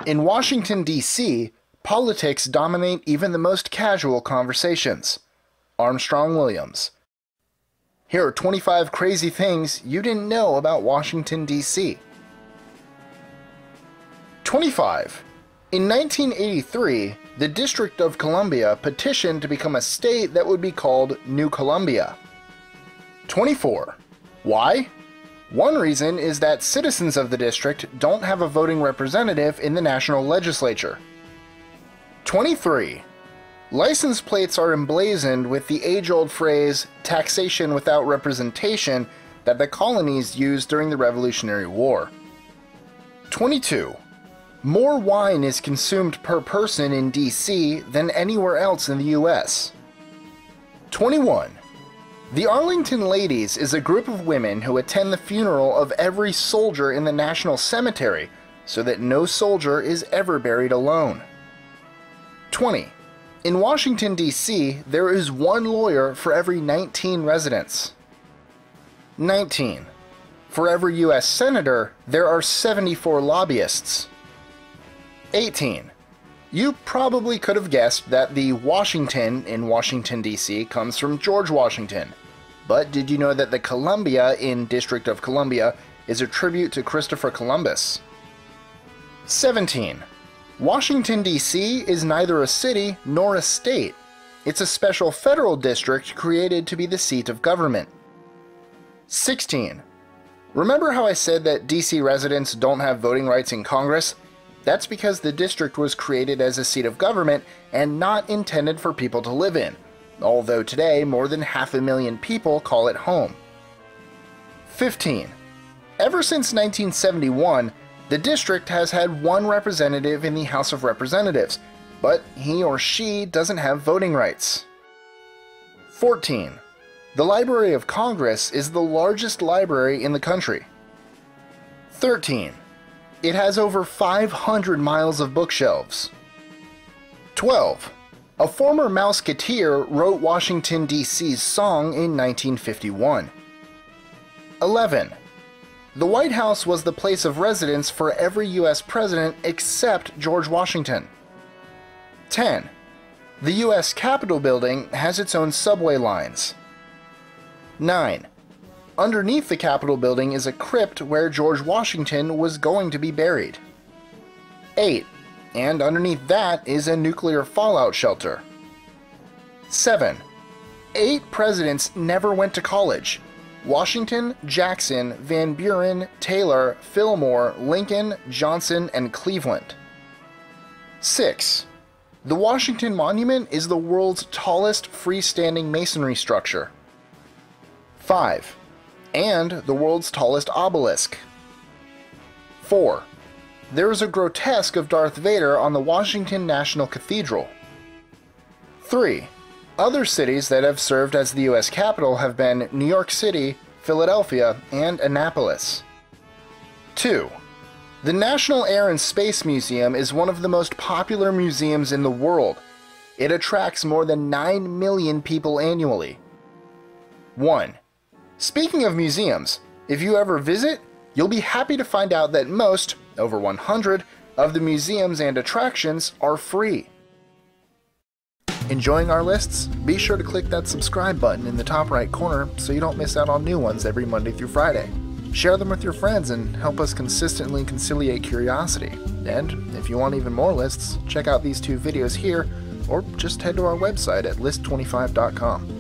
In Washington, D.C., politics dominate even the most casual conversations. Armstrong Williams. Here are 25 crazy things you didn't know about Washington, D.C. 25. In 1983, the District of Columbia petitioned to become a state that would be called New Columbia. 24. Why? One reason is that citizens of the district don't have a voting representative in the national legislature. 23. License plates are emblazoned with the age-old phrase, taxation without representation, that the colonies used during the Revolutionary War. 22. More wine is consumed per person in D.C. than anywhere else in the U.S. 21. The Arlington Ladies is a group of women who attend the funeral of every soldier in the National Cemetery so that no soldier is ever buried alone. 20. In Washington, D.C., there is one lawyer for every 19 residents. 19. For every U.S. senator, there are 74 lobbyists. 18. You probably could have guessed that the Washington in Washington, D.C. comes from George Washington. But did you know that the Columbia in District of Columbia is a tribute to Christopher Columbus? 17. Washington, D.C. is neither a city nor a state. It's a special federal district created to be the seat of government. 16. Remember how I said that D.C. residents don't have voting rights in Congress? That's because the district was created as a seat of government and not intended for people to live in, although today more than 500,000 people call it home. 15. Ever since 1971, the district has had one representative in the House of Representatives, but he or she doesn't have voting rights. 14. The Library of Congress is the largest library in the country. 13. It has over 500 miles of bookshelves. 12. A former Mouseketeer wrote Washington, D.C.'s song in 1951. 11. The White House was the place of residence for every U.S. president except George Washington. 10. The U.S. Capitol building has its own subway lines. 9. Underneath the Capitol building is a crypt where George Washington was going to be buried. 8. And underneath that is a nuclear fallout shelter. 7. 8 presidents never went to college. Washington, Jackson, Van Buren, Taylor, Fillmore, Lincoln, Johnson, and Cleveland. 6. The Washington Monument is the world's tallest freestanding masonry structure. 5. And the world's tallest obelisk. 4. There is a grotesque of Darth Vader on the Washington National Cathedral. 3. Other cities that have served as the U.S. Capitol have been New York City, Philadelphia, and Annapolis. 2. The National Air and Space Museum is one of the most popular museums in the world. It attracts more than 9 million people annually. 1. Speaking of museums, if you ever visit, you'll be happy to find out that most, over 100, of the museums and attractions are free. Enjoying our lists? Be sure to click that subscribe button in the top right corner so you don't miss out on new ones every Monday through Friday. Share them with your friends and help us consistently conciliate curiosity. And if you want even more lists, check out these 2 videos here, or just head to our website at list25.com.